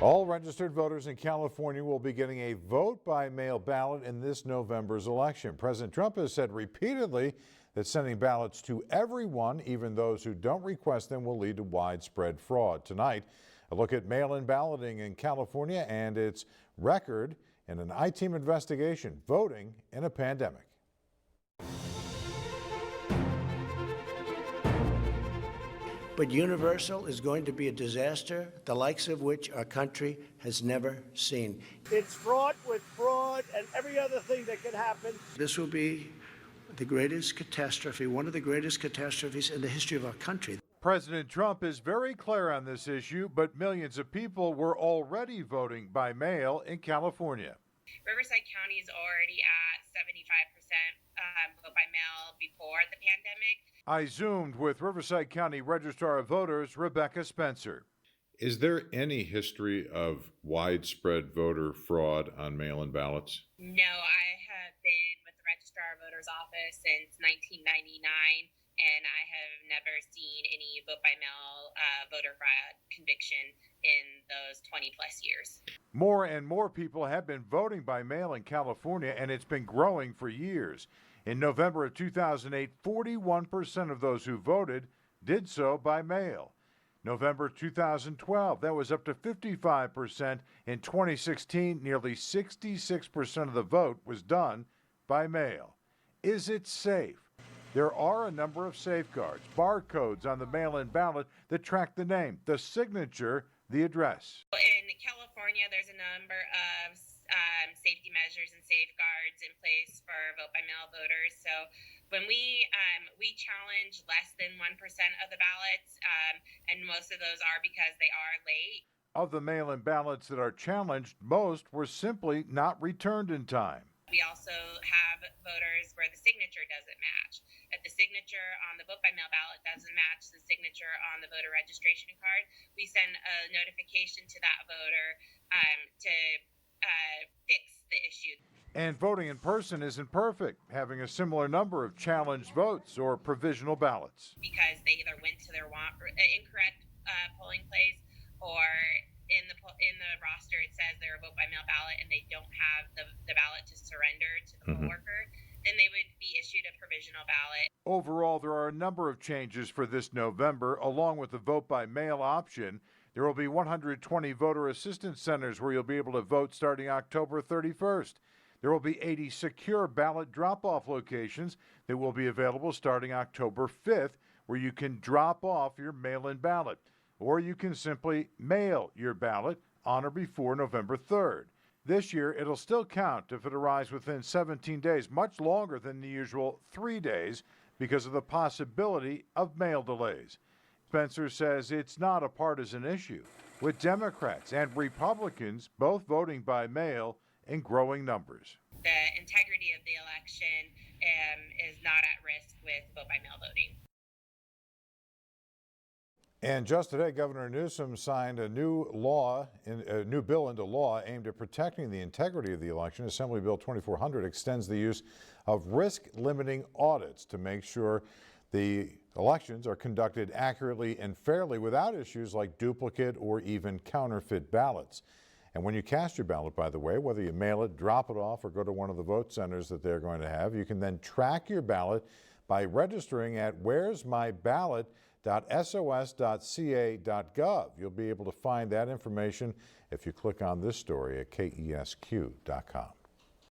All registered voters in California will be getting a vote by mail ballot in this November's election. President Trump has said repeatedly that sending ballots to everyone, even those who don't request them, will lead to widespread fraud. Tonight, a look at mail-in balloting in California and its record in an I-Team investigation, voting in a pandemic. But universal is going to be a disaster, the likes of which our country has never seen. It's fraught with fraud and every other thing that could happen. This will be the greatest catastrophe, one of the greatest catastrophes in the history of our country. President Trump is very clear on this issue, but millions of people were already voting by mail in California. Riverside County is already at 75% vote by mail before the pandemic. I Zoomed with Riverside County Registrar of Voters, Rebecca Spencer. Is there any history of widespread voter fraud on mail-in ballots? No, I have been with the Registrar of Voters office since 1999, and I have never seen any vote by mail voter fraud conviction in those 20 plus years. More and more people have been voting by mail in California, and it's been growing for years. In November of 2008, 41% of those who voted did so by mail. November 2012, that was up to 55%. In 2016, nearly 66% of the vote was done by mail. Is it safe? There are a number of safeguards, barcodes on the mail-in ballot that track the name, the signature, the address. In California, there's a number of safety measures and safeguards in place for vote by mail voters. So when we challenge less than 1% of the ballots, and most of those are because they are late. Of the mail-in ballots that are challenged, most were simply not returned in time. We also have voters where the signature doesn't match. If the signature on the vote by mail ballot doesn't match the signature on the voter registration card, we send a notification to that voter to fix the issue. And voting in person isn't perfect, having a similar number of challenged votes or provisional ballots. Because they either went to their incorrect polling place, or in the roster it says they're a vote by mail ballot and they don't have the ballot to surrender to the poll worker, then they would be issued a provisional ballot. Overall, there are a number of changes for this November. Along with the vote by mail option, there will be 120 voter assistance centers where you'll be able to vote starting October 31st. There will be 80 secure ballot drop-off locations that will be available starting October 5th, where you can drop off your mail-in ballot, or you can simply mail your ballot on or before November 3rd. This year, it'll still count if it arrives within 17 days, much longer than the usual 3 days because of the possibility of mail delays. Spencer says it's not a partisan issue, with Democrats and Republicans both voting by mail in growing numbers. The integrity of the election is not at risk with vote by mail voting. And just today, Governor Newsom signed a new bill into law aimed at protecting the integrity of the election. Assembly Bill 2400 extends the use of risk-limiting audits to make sure the elections are conducted accurately and fairly without issues like duplicate or even counterfeit ballots. And when you cast your ballot, by the way, whether you mail it, drop it off, or go to one of the vote centers that they're going to have, you can then track your ballot by registering at where'smyballot.sos.ca.gov. You'll be able to find that information if you click on this story at KESQ.com.